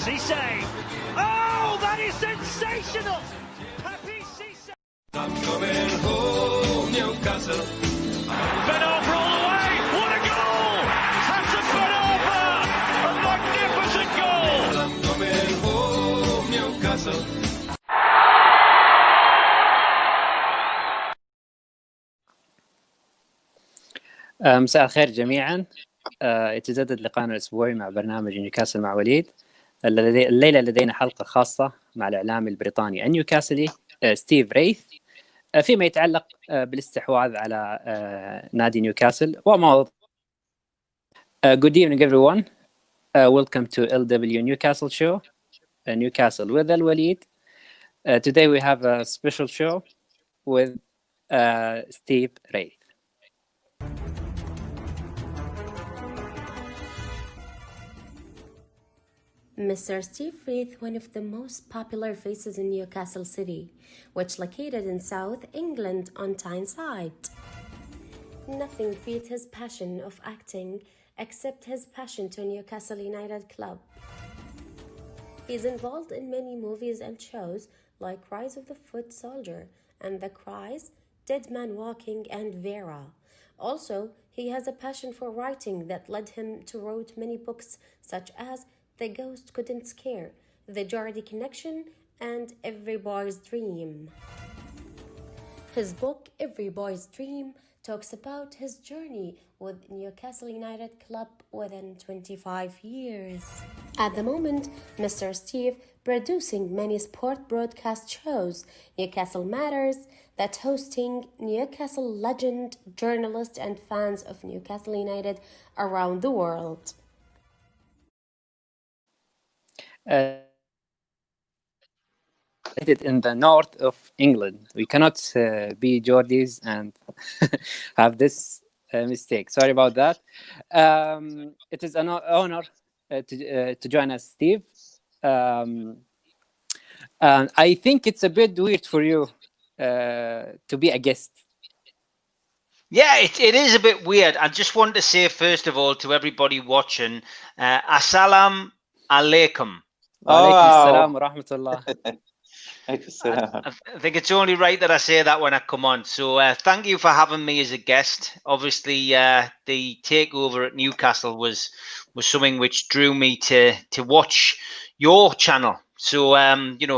Cisse. Oh, that is sensational. Happy Cisse. I'm coming home, Newcastle. Ben Arfa all the way. What a goal! Hassan Ben Arfa, a magnificent goal. I'm coming home, Newcastle. مساء الخير جميعا. يتجدد لقاءنا الأسبوعي مع برنامج نيوكاسل مع وليد. الليلة لدينا حلقة خاصة مع الإعلامي البريطاني النيوكاسلي ستيف ريث فيما يتعلق بالاستحواذ على نادي نيوكاسل وما Good evening everyone. Welcome to LW Newcastle show, Newcastle with Alwaleed. Today we have a special show with Steve Wraith. Mr. Steve Wraith, one of the most popular faces in Newcastle City, which located in South England on Tyneside. Nothing beats his passion of acting except his passion to Newcastle United Club. He's involved in many movies and shows like Rise of the Foot Soldier and The Cries, Dead Man Walking and Vera. Also, he has a passion for writing that led him to write many books such as The Ghost Couldn't Scare, The Geordie Connection, and Every Boy's Dream. His book, Every Boy's Dream, talks about his journey with Newcastle United Club within 25 years. At the moment, Mr. Steve producing many sport broadcast shows, Newcastle Matters, that hosting Newcastle legend, journalists and fans of Newcastle United around the world. In the north of England. We cannot be Geordies and have this mistake. Sorry about that. It is an honor to join us, Steve. I think it's a bit weird for you to be a guest. Yeah, it is a bit weird. I just want to say, first of all, to everybody watching, Assalamu alaikum. Walaikum assalam wa rahmatullah. I think it's only right that I say that when I come on. So thank you for having me as a guest. Obviously, the takeover at Newcastle was something which drew me to watch your channel. So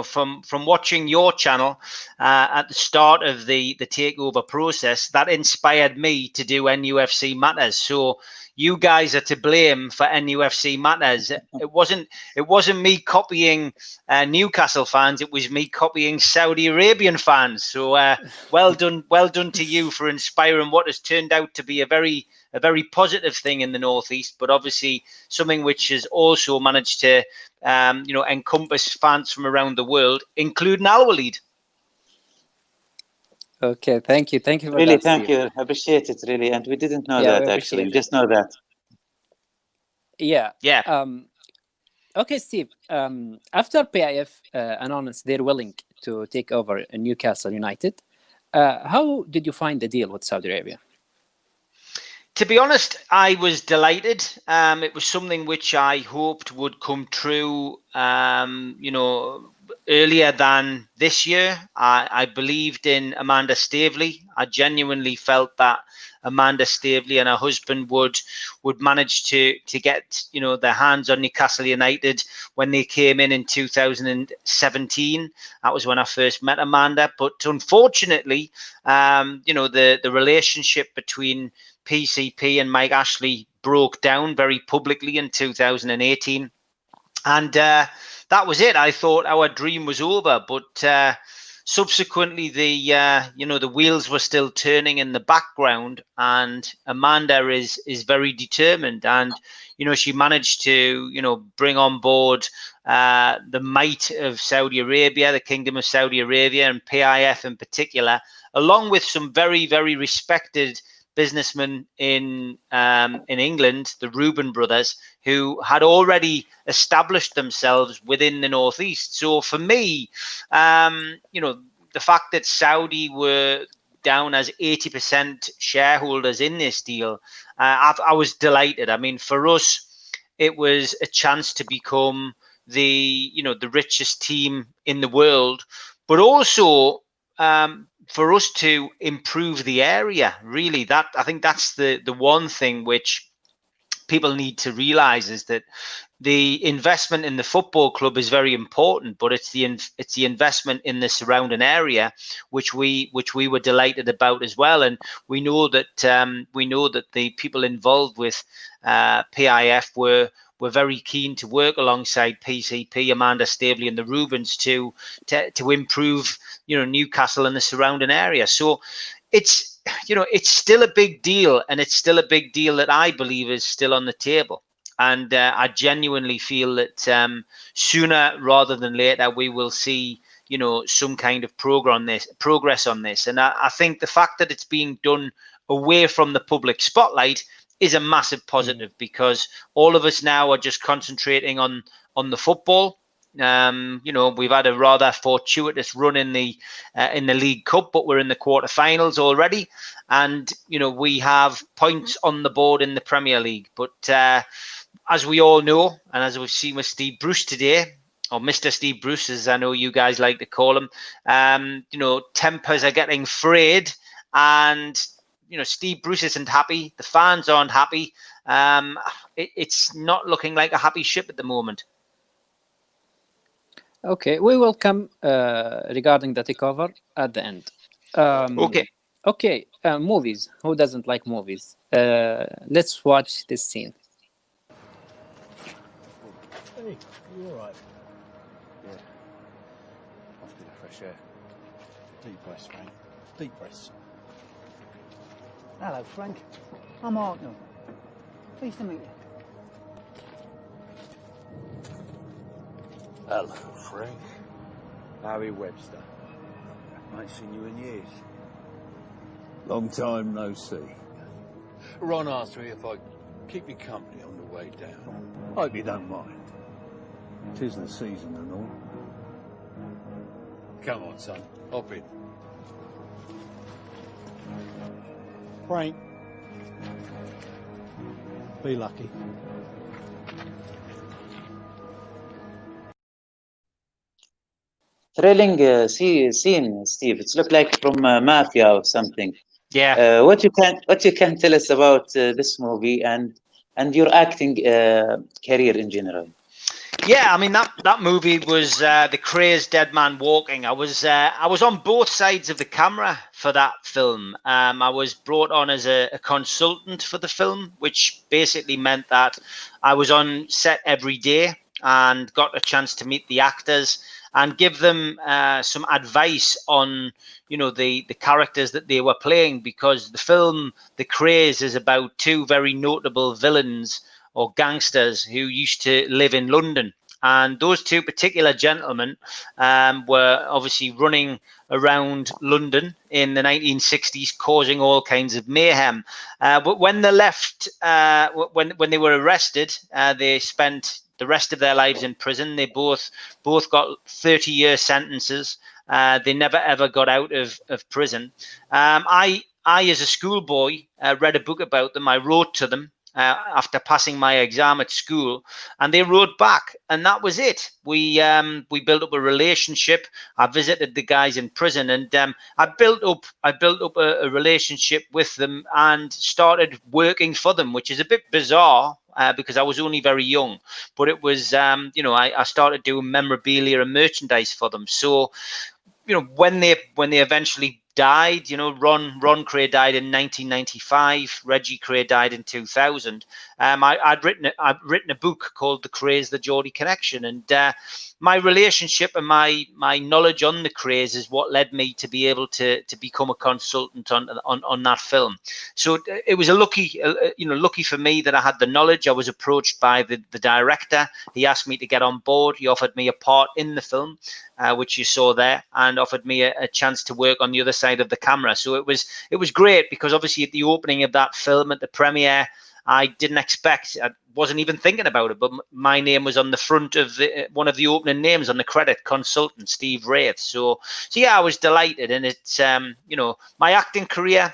from watching your channel at the start of the takeover process, that inspired me to do NUFC Matters. So you guys are to blame for NUFC Matters. It wasn't me copying Newcastle fans. It was me copying Saudi Arabian fans. So well done to you for inspiring what has turned out to be a very positive thing in the Northeast, but obviously something which has also managed to encompass fans from around the world, including Alwaleed. Okay, thank you for really, that, thank Steve. you. Appreciate it, really. And we didn't know that, actually. Just know that. Yeah. Okay, Steve. After PIF announced they're willing to take over Newcastle United, how did you find the deal with Saudi Arabia? To be honest, I was delighted. It was something which I hoped would come true, earlier than this year. I believed in Amanda Staveley. I genuinely felt that Amanda Staveley and her husband would manage to get their hands on Newcastle United when they came in 2017. That was when I first met Amanda. But unfortunately, the relationship between PCP and Mike Ashley broke down very publicly in 2018, and that was it. I thought our dream was over, but subsequently the wheels were still turning in the background, and Amanda is very determined, and she managed to bring on board the might of Saudi Arabia, the Kingdom of Saudi Arabia, and PIF in particular, along with some very, very respected businessmen in England, the Reuben brothers, who had already established themselves within the Northeast. So for me, the fact that Saudi were down as 80% shareholders in this deal, I was delighted. I mean, for us, it was a chance to become the richest team in the world, but also for us to improve the area. Really, that I think that's the one thing which people need to realize, is that the investment in the football club is very important, but it's the investment in the surrounding area which we were delighted about as well. And we know that the people involved with PIF were very keen to work alongside PCP, Amanda Staveley, and the Rubens to improve Newcastle and the surrounding area. So it's still a big deal, and it's still a big deal that I believe is still on the table. And I genuinely feel that sooner rather than later we will see some kind of progress on this. And I think the fact that it's being done away from the public spotlight is a massive positive, because all of us now are just concentrating on the football. We've had a rather fortuitous run in the League Cup, but we're in the quarterfinals already, and we have points on the board in the Premier League. But as we all know, and as we've seen with Steve Bruce today, or Mr. Steve Bruce, as I know you guys like to call him, tempers are getting frayed, and Steve Bruce isn't happy. The fans aren't happy. It's not looking like a happy ship at the moment. Okay, we will come regarding the takeover at the end. Okay, movies. Who doesn't like movies? Let's watch this scene. Hey, you all right? Yeah. Off to the fresh air. Deep breaths, Frank. Deep breaths. Hello, Frank. I'm Arnold. Pleased to meet you. Hello, Frank. Harry Webster. I ain't seen you in years. Long time no see. Ron asked me if I'd keep you company on the way down. Hope you don't mind. 'Tis the season and all. Come on, son. Hop in. Frank. Be lucky. Thrilling scene, Steve. It's looked like from Mafia or something. Yeah. What you can tell us about this movie and your acting career in general? Yeah, I mean that movie was The Crazed Dead Man Walking. I was on both sides of the camera for that film. I was brought on as a consultant for the film, which basically meant that I was on set every day and got a chance to meet the actors and give them some advice on the characters that they were playing, because the film The Craze is about two very notable villains or gangsters who used to live in London. And those two particular gentlemen were obviously running around London in the 1960s, causing all kinds of mayhem. But when they left, when they were arrested, they spent the rest of their lives in prison. They both got 30-year sentences. They never ever got out of prison. I as a schoolboy read a book about them. I wrote to them after passing my exam at school, and they wrote back, and that was it. We built up a relationship. I visited the guys in prison, and I built up a relationship with them and started working for them, which is a bit bizarre because I was only very young. But it was I started doing memorabilia and merchandise for them. So when they eventually died, Ron Cray died in 1995, Reggie Cray died in 2000. I'd written a book called The Craze, The Geordie Connection, and my relationship and my knowledge on the Craze is what led me to be able to become a consultant on that film. So it was a lucky for me that I had the knowledge. I was approached by the director. He asked me to get on board. He offered me a part in the film, which you saw there, and offered me a chance to work on the other side of the camera. So it was great, because obviously at the opening of that film, at the premiere, I didn't expect, I wasn't even thinking about it, but my name was on the front of one of the opening names on the credit, consultant Steve Wraith. So yeah, I was delighted. And it's my acting career,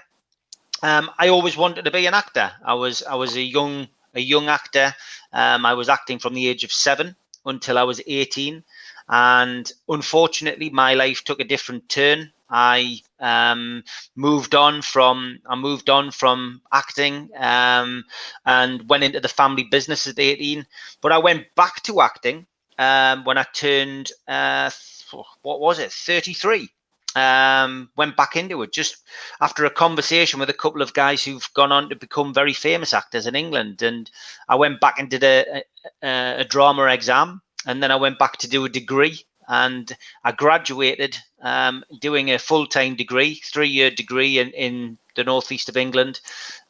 I always wanted to be an actor. I was a young actor. I was acting from the age of 7. until I was 18. And unfortunately, my life took a different turn. I moved on from acting and went into the family business at 18. But I went back to acting when I turned 33. Went back into it just after a conversation with a couple of guys who've gone on to become very famous actors in England, and I went back and did a drama exam, and then I went back to do a degree, and I graduated doing a full-time degree, 3-year degree in the northeast of England,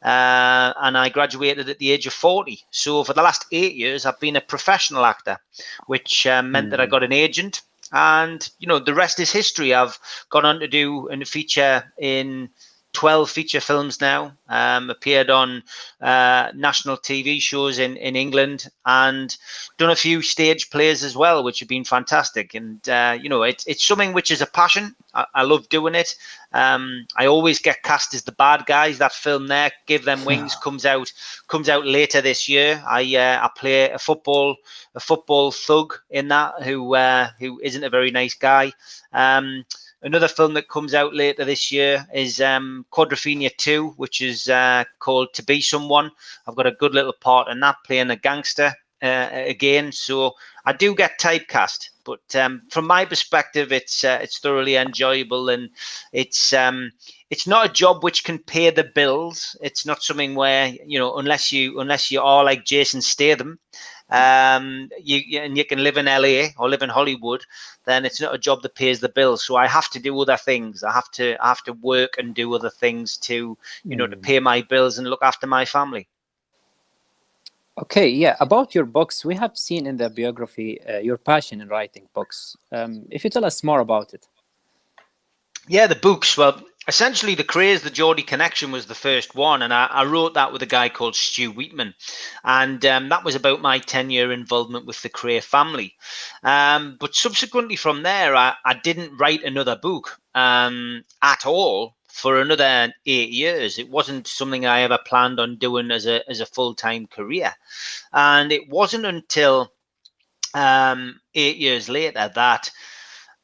and I graduated at the age of 40. So for the last 8 years, I've been a professional actor, which meant that I got an agent. And, you know, the rest is history. I've gone on to do and feature in 12 feature films now, appeared on national TV shows in England, and done a few stage plays as well, which have been fantastic. And, you know, it's something which is a passion. I love doing it. I always get cast as the bad guys. That film there, Give Them Wings, comes out later this year. I play a football thug in that who isn't a very nice guy. Another film that comes out later this year is Quadrophenia 2, which is called To Be Someone. I've got a good little part in that, playing a gangster again. So I do get typecast, but from my perspective, it's thoroughly enjoyable, and it's not a job which can pay the bills. It's not something where, you know, unless you are like Jason Statham, you can live in LA or live in Hollywood, then it's not a job that pays the bills. So I have to do other things. I have to work and do other things to, you know, to pay my bills and look after my family. Okay, yeah. About your books, we have seen in the biography your passion in writing books. If you tell us more about it. Yeah, the books. Well, essentially, The Craze, the Geordie Connection was the first one, and I wrote that with a guy called Stu Wheatman, and that was about my 10-year involvement with the Cray family. But subsequently from there, I didn't write another book at all for another 8 years. It wasn't something I ever planned on doing as a full-time career, and it wasn't until 8 years later that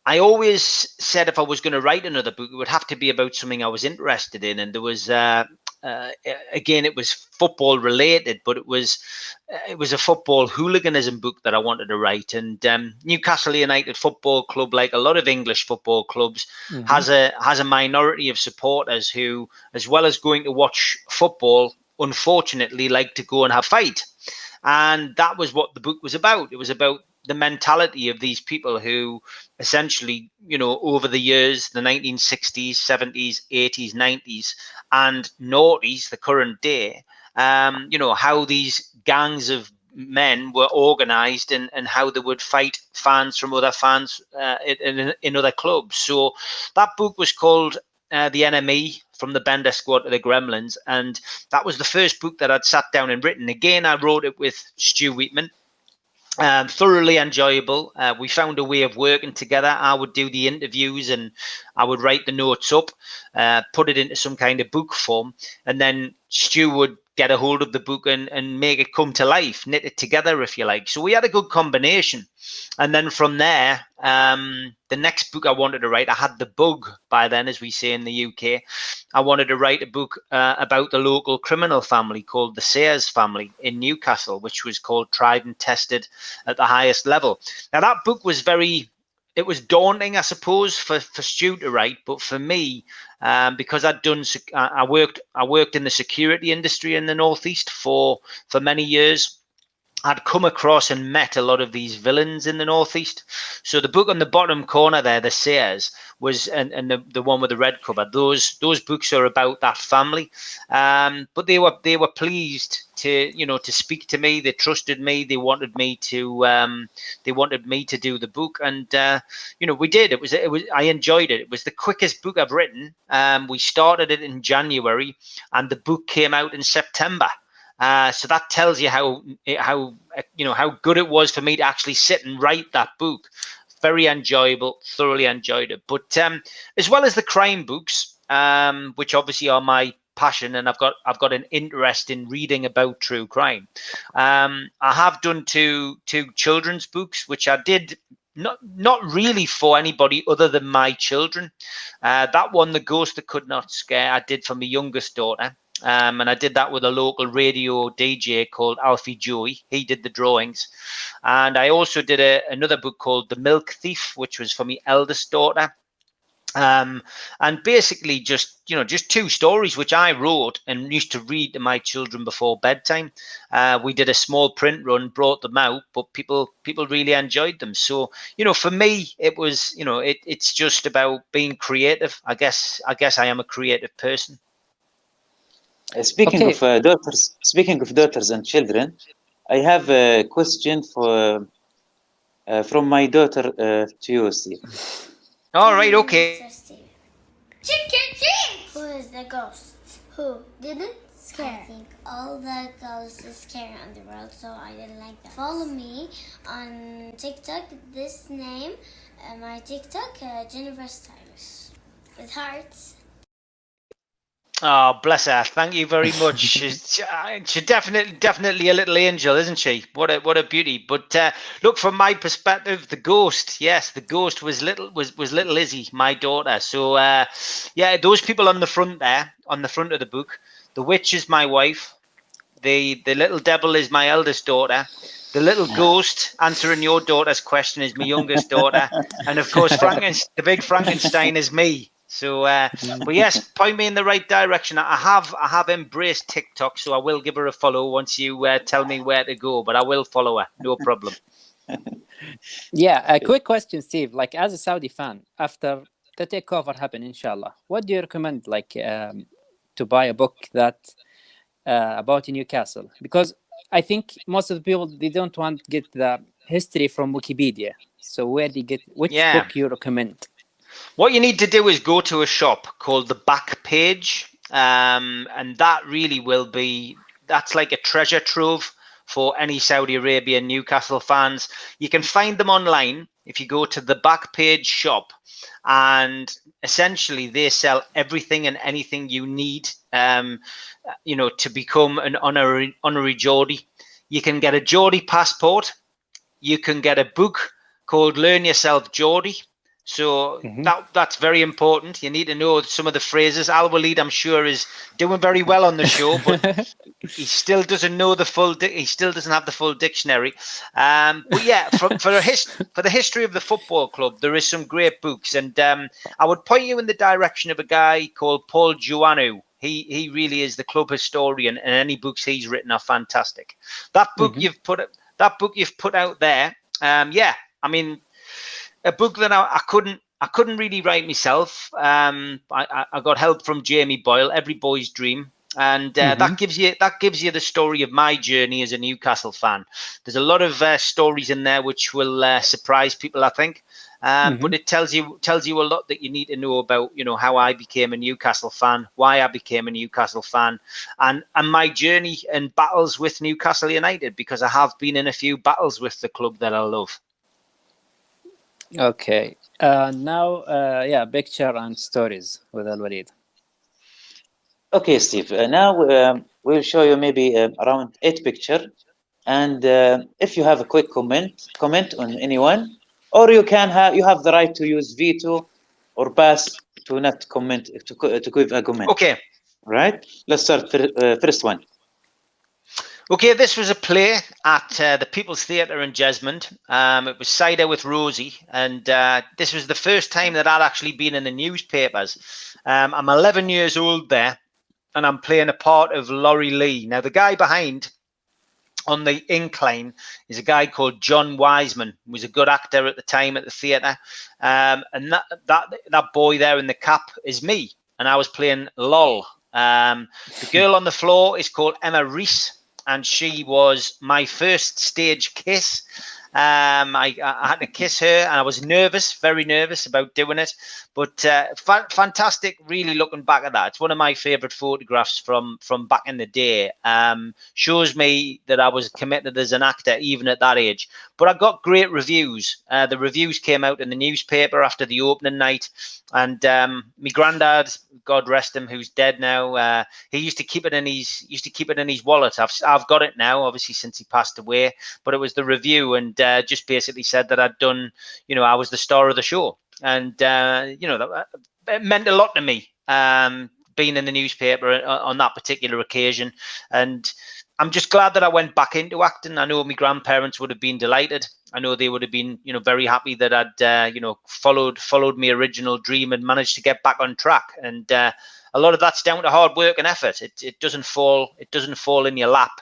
I always said if I was going to write another book, it would have to be about something I was interested in. And there was, again, it was football related, but it was a football hooliganism book that I wanted to write. And Newcastle United Football Club, like a lot of English football clubs, has a minority of supporters who, as well as going to watch football, unfortunately like to go and have fight. And that was what the book was about. It was about the mentality of these people who essentially, you know, over the years, the 1960s, 70s, 80s, 90s, and noughties, the current day, you know, how these gangs of men were organized and how they would fight fans from other fans in other clubs. So that book was called The Enemy, From the Bender Squad to the Gremlins. And that was the first book that I'd sat down and written. Again, I wrote it with Stu Wheatman. Thoroughly enjoyable. We found a way of working together. I would do the interviews and I would write the notes up, put it into some kind of book form, and then Stu would get a hold of the book and make it come to life, knit it together, if you like. So we had a good combination. And then from there, the next book I wanted to write, I had the bug by then, as we say in the UK. I wanted to write a book about the local criminal family called the Sayers family in Newcastle, which was called Tried and Tested at the Highest Level. Now, that book was it was daunting, I suppose, for Stu to write, but for me, because I worked in the security industry in the Northeast for many years. I'd come across and met a lot of these villains in the Northeast. So the book on the bottom corner there, The Sayers, was and the one with the red cover. Those books are about that family. But they were pleased to speak to me. They trusted me. They wanted me to do the book, and we did. It was I enjoyed it. It was the quickest book I've written. We started it in January, and the book came out in September. So that tells you how good it was for me to actually sit and write that book. Very enjoyable, thoroughly enjoyed it. But as well as the crime books, which obviously are my passion, and I've got an interest in reading about true crime. I have done two children's books, which I did not really for anybody other than my children. That one, The Ghost That Could Not Scare, I did for my youngest daughter. And I did that with a local radio DJ called Alfie Joey. He did the drawings. And I also did another book called The Milk Thief, which was for my eldest daughter. And basically just two stories which I wrote and used to read to my children before bedtime. We did a small print run, brought them out, but people really enjoyed them. So, for me, it was, it's just about being creative. I guess I am a creative person. Speaking of daughters and children, I have a question from my daughter to you, Steve. All right, okay. Trick or treat! Who is the ghost? Who didn't scare? I think all the ghosts is scary on the road, so I didn't like that. Follow me on TikTok. This name, my TikTok, Jennifer Stylish, with hearts. Oh, bless her. Thank you very much. She's definitely a little angel, isn't she? What a beauty. But look, from my perspective, the ghost, yes, the ghost was little Izzy, my daughter. So yeah, those people on the front there, on the front of the book, the witch is my wife, the little devil is my eldest daughter, the little ghost answering your daughter's question is my youngest daughter, and of course the big Frankenstein is me. So, but yes, point me in the right direction. I have embraced TikTok, so I will give her a follow once you tell me where to go. But I will follow her, no problem. Yeah, a quick question, Steve. Like, as a Saudi fan, after the takeover happened, inshallah, what do you recommend, like, to buy a book that about Newcastle? Because I think most of the people, they don't want to get the history from Wikipedia. So where do you get which book you recommend? What you need to do is go to a shop called The Back Page, and that really will be, that's like a treasure trove for any Saudi Arabian Newcastle fans. You can find them online if you go to the Back Page shop, and essentially they sell everything and anything you need, to become an honorary Geordie. You can get a Geordie passport. You can get a book called Learn Yourself Geordie. So that's very important. You need to know some of the phrases. Alwaleed, I'm sure, is doing very well on the show, but he still doesn't know he still doesn't have the full dictionary. But yeah, for the history of the football club, there is some great books, and I would point you in the direction of a guy called Paul Joannou. He really is the club historian, and any books he's written are fantastic. That book you've put out there, yeah, I mean, a book that I couldn't really write myself. I got help from Jamie Boyle, Every Boy's Dream, and that gives you the story of my journey as a Newcastle fan. There's a lot of stories in there which will surprise people, I think, but it tells you a lot that you need to know about, how I became a Newcastle fan, why I became a Newcastle fan, and my journey and battles with Newcastle United, because I have been in a few battles with the club that I love. Okay. Now, picture and stories with Alwaleed. Okay, Steve. Now we'll show you maybe around 8 pictures, and if you have a quick comment on anyone, or you have the right to use veto or pass to not comment to give a comment. Okay. Right. Let's start first one. Okay, this was a play at the People's Theatre in Jesmond. It was Cider with Rosie, and this was the first time that I'd actually been in the newspapers. I'm 11 years old there, and I'm playing a part of Laurie Lee. Now, the guy behind on the incline is a guy called John Wiseman, who was a good actor at the time at the theatre. And that boy there in the cap is me, and I was playing Lol. The girl on the floor is called Emma Reese, and she was my first stage kiss. I had to kiss her, and I was nervous, very nervous about doing it. But fantastic, really looking back at that. It's one of my favourite photographs from back in the day. Shows me that I was committed as an actor even at that age. But I got great reviews. The reviews came out in the newspaper after the opening night. And my granddad, God rest him, who's dead now, he used to keep it in his wallet. I've got it now, obviously, since he passed away. But it was the review, and just basically said that I'd done, I was the star of the show, and it meant a lot to me. Being in the newspaper on that particular occasion, and I'm just glad that I went back into acting. I know my grandparents would have been delighted. I know they would have been, very happy that I'd, followed my original dream and managed to get back on track. And a lot of that's down to hard work and effort. It doesn't fall in your lap.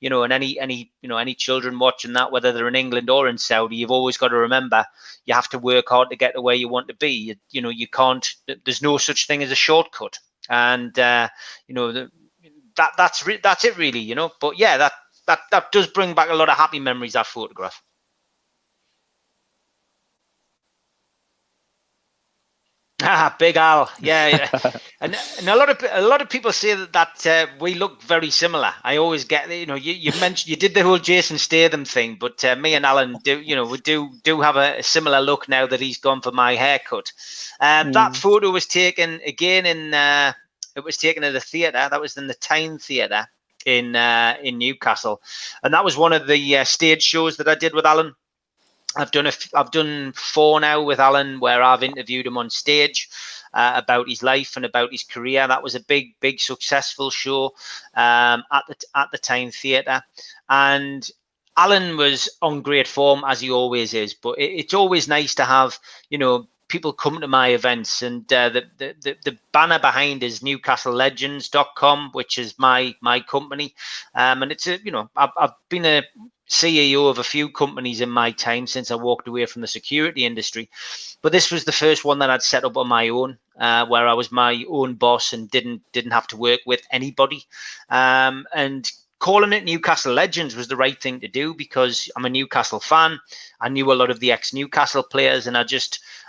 And any children watching that, whether they're in England or in Saudi, you've always got to remember you have to work hard to get to where you want to be. You can't. There's no such thing as a shortcut. And that's it really. But yeah, that does bring back a lot of happy memories, that photograph. Big Al, yeah. and a lot of people say that we look very similar. I always get, you mentioned you did the whole Jason Statham thing, but me and Alan we do have a similar look now that he's gone for my haircut. That photo was taken again it was taken at a theatre. That was in the Tyne Theatre in Newcastle, and that was one of the stage shows that I did with Alan. I've done 4 now with Alan, where I've interviewed him on stage about his life and about his career. That was a big successful show at the Tyne Theatre, and Alan was on great form, as he always is. But it's always nice to have people come to my events, and the banner behind is NewcastleLegends.com, which is my company, and it's I've been a CEO of a few companies in my time since I walked away from the security industry, but this was the first one that I'd set up on my own, where I was my own boss and didn't have to work with anybody, and calling it Newcastle Legends was the right thing to do, because I'm a Newcastle fan. I knew a lot of the ex-Newcastle players, and I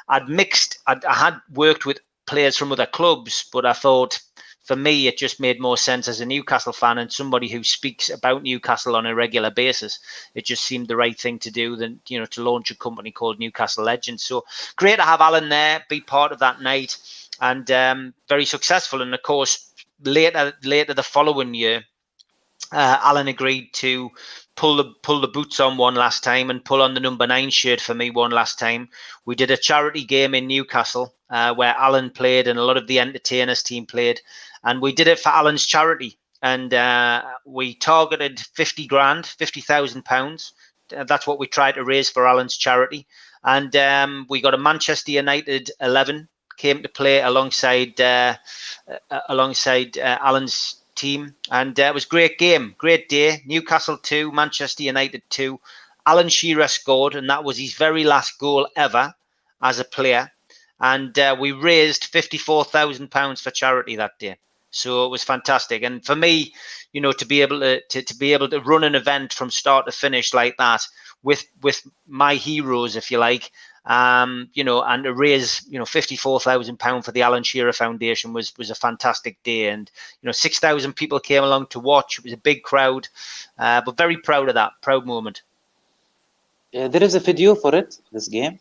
had worked with players from other clubs, but I thought, for me, it just made more sense as a Newcastle fan and somebody who speaks about Newcastle on a regular basis. It just seemed the right thing to do than, to launch a company called Newcastle Legends. So great to have Alan there, be part of that night, and very successful. And of course, later the following year, Alan agreed to pull the boots on one last time and pull on the number 9 shirt for me one last time. We did a charity game in Newcastle where Alan played and a lot of the entertainers team played, and we did it for Alan's charity, and we targeted 50,000 pounds. That's what we tried to raise for Alan's charity, and we got a Manchester United 11 came to play alongside Alan's team, and it was a great game, great day. Newcastle 2, Manchester United 2. Alan Shearer scored, and that was his very last goal ever as a player, and we raised £54,000 for charity that day. So it was fantastic, and for me, to be able to run an event from start to finish like that with my heroes, if you like, and to raise £54,000 for the Alan Shearer Foundation was a fantastic day, and 6,000 people came along to watch. It was a big crowd, but very proud of that moment. There is a video for it, this game,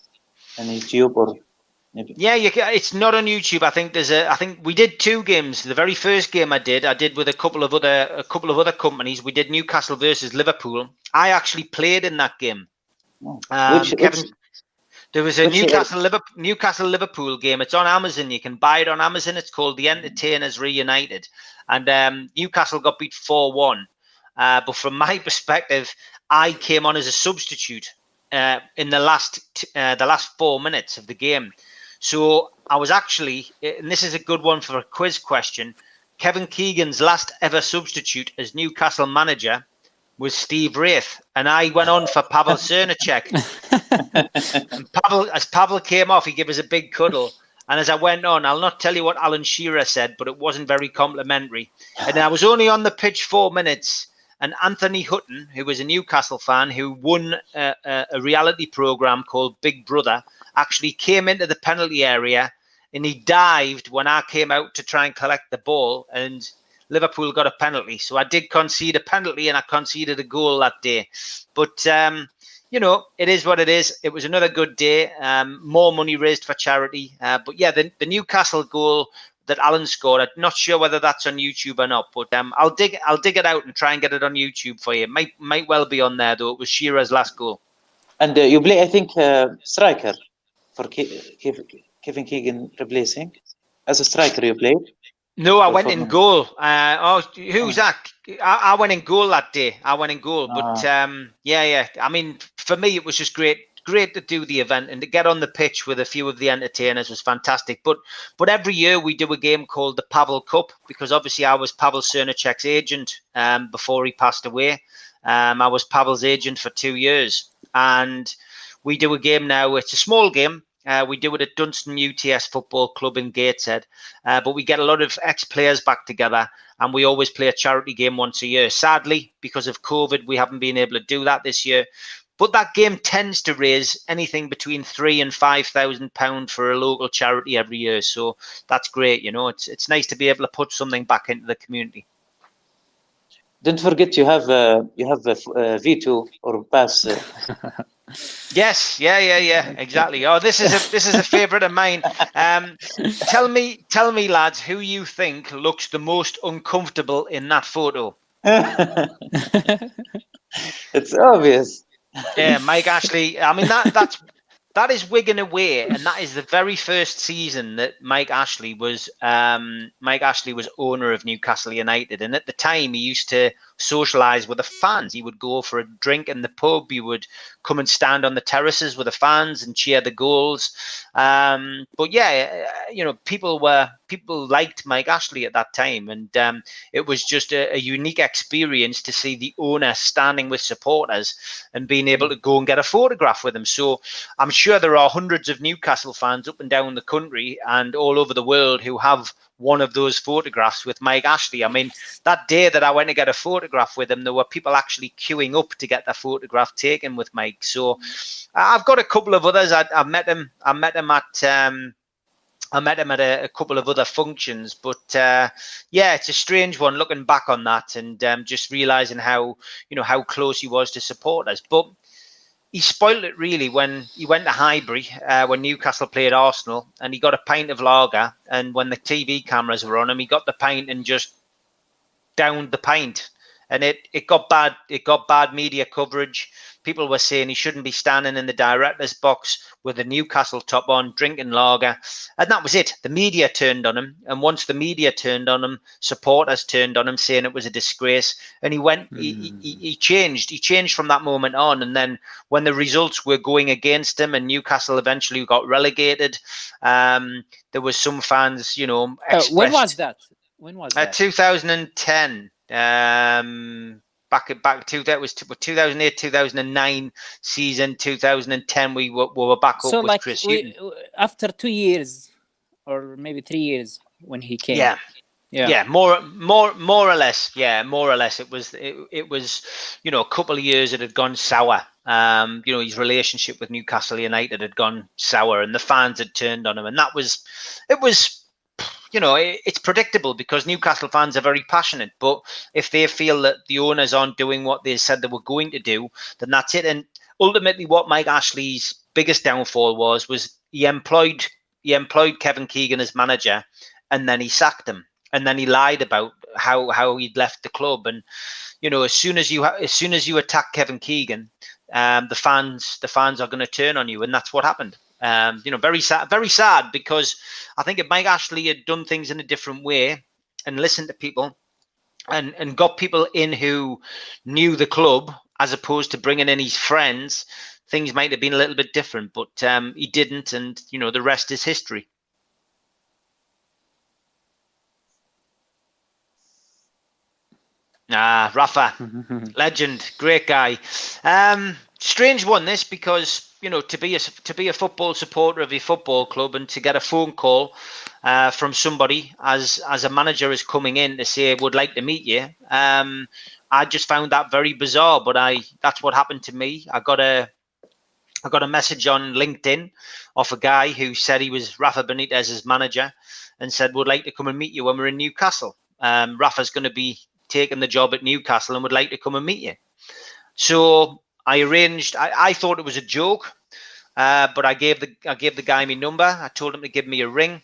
on YouTube or maybe. Yeah, it's not on YouTube. I think we did 2 games. The very first game I did with a couple of other companies. We did Newcastle versus Liverpool. I actually played in that game. There was a Newcastle Liverpool game. It's on Amazon. You can buy it on Amazon. It's called The Entertainers Reunited, and Newcastle got beat 4-1. But from my perspective, I came on as a substitute in the last 4 minutes of the game. So I was actually, and this is a good one for a quiz question, Kevin Keegan's last ever substitute as Newcastle manager was Steve Wraith, and I went on for Pavel Cernacek. And as Pavel came off, he gave us a big cuddle. And as I went on, I'll not tell you what Alan Shearer said, but it wasn't very complimentary. And I was only on the pitch 4 minutes, and Anthony Hutton, who was a Newcastle fan who won a reality program called Big Brother, actually came into the penalty area and he dived when I came out to try and collect the ball, and Liverpool got a penalty. So I did concede a penalty and I conceded a goal that day. But, you know, it is what it is. It was another good day. More money raised for charity. But yeah, the Newcastle goal that Alan scored, I'm not sure whether that's on YouTube or not, but I'll dig it out and try and get it on YouTube for you. Might well be on there, though. It was Shearer's last goal. And you play, I think, striker for Kevin Keegan replacing. As a striker, you played? No, I went in goal. Who's that? I went in goal that day. But yeah. I mean, for me, it was just great to do the event and to get on the pitch with a few of the entertainers was fantastic. But every year we do a game called the Pavel Cup, because obviously I was Pavel Cernacek's agent before he passed away. I was Pavel's agent for 2 years, and we do a game now. It's a small game. We do it at Dunstan UTS Football Club in Gateshead, but we get a lot of ex-players back together, and we always play a charity game once a year. Sadly, because of COVID, we haven't been able to do that this year. But that game tends to raise anything between £3,000 and £5,000 for a local charity every year. So that's great. You know, it's nice to be able to put something back into the community. Don't forget you have a veto or pass. Yes, yeah, exactly. Oh, this is a favourite of mine. Tell me, lads, who you think looks the most uncomfortable in that photo? It's obvious. Yeah, Mike Ashley. I mean, that is Wigan away, and that is the very first season that Mike Ashley was owner of Newcastle United. And at the time, he used to socialise with the fans. He would go for a drink in the pub. He would come and stand on the terraces with the fans and cheer the goals. But yeah, you know, people liked Mike Ashley at that time, and it was just a unique experience to see the owner standing with supporters and being able to go and get a photograph with them. So I'm sure there are hundreds of Newcastle fans up and down the country and all over the world who have one of those photographs with Mike Ashley. I mean, that day that I went to get a photograph with him, there were people actually queuing up to get their photograph taken with Mike. So I've got a couple of others. I met him at a couple of other functions, but yeah, it's a strange one looking back on that and just realizing how close he was to supporters. But he spoiled it really when he went to Highbury when Newcastle played Arsenal, and he got a pint of lager, and when the TV cameras were on him, he got the pint and just downed the pint, and it got bad media coverage. People were saying he shouldn't be standing in the director's box with a Newcastle top on, drinking lager. And that was it. The media turned on him. And once the media turned on him, supporters turned on him, saying it was a disgrace. And he went, he changed. He changed from that moment on. And then when the results were going against him and Newcastle eventually got relegated, there was some fans, you know, when was that? 2010. Back to that was 2008, 2009 season. 2010 we were back up with Chris Hughton. After 2 years or maybe 3 years when he came. Yeah, more or less. Yeah, more or less. It was you know, a couple of years it had gone sour. You know, his relationship with Newcastle United had gone sour, and the fans had turned on him, and it was. You know, it's predictable because Newcastle fans are very passionate. But if they feel that the owners aren't doing what they said they were going to do, then that's it. And ultimately, what Mike Ashley's biggest downfall was he employed Kevin Keegan as manager, and then he sacked him, and then he lied about how he'd left the club. And you know, as soon as you attack Kevin Keegan, the fans are going to turn on you, and that's what happened. You know, very sad because I think if Mike Ashley had done things in a different way and listened to people and got people in who knew the club as opposed to bringing in his friends, things might have been a little bit different. But he didn't, and you know, the rest is history. Rafa, legend, great guy. Strange one this, because you know, to be a football supporter of a football club and to get a phone call from somebody as a manager is coming in to say would like to meet you, I just found that very bizarre. But that's what happened to me. I got a I got a message on LinkedIn off a guy who said he was Rafa Benitez's manager and said, would like to come and meet you when we're in Newcastle. Rafa's going to be taking the job at Newcastle and would like to come and meet you. So I arranged, I thought it was a joke, but I gave the guy my number. I told him to give me a ring,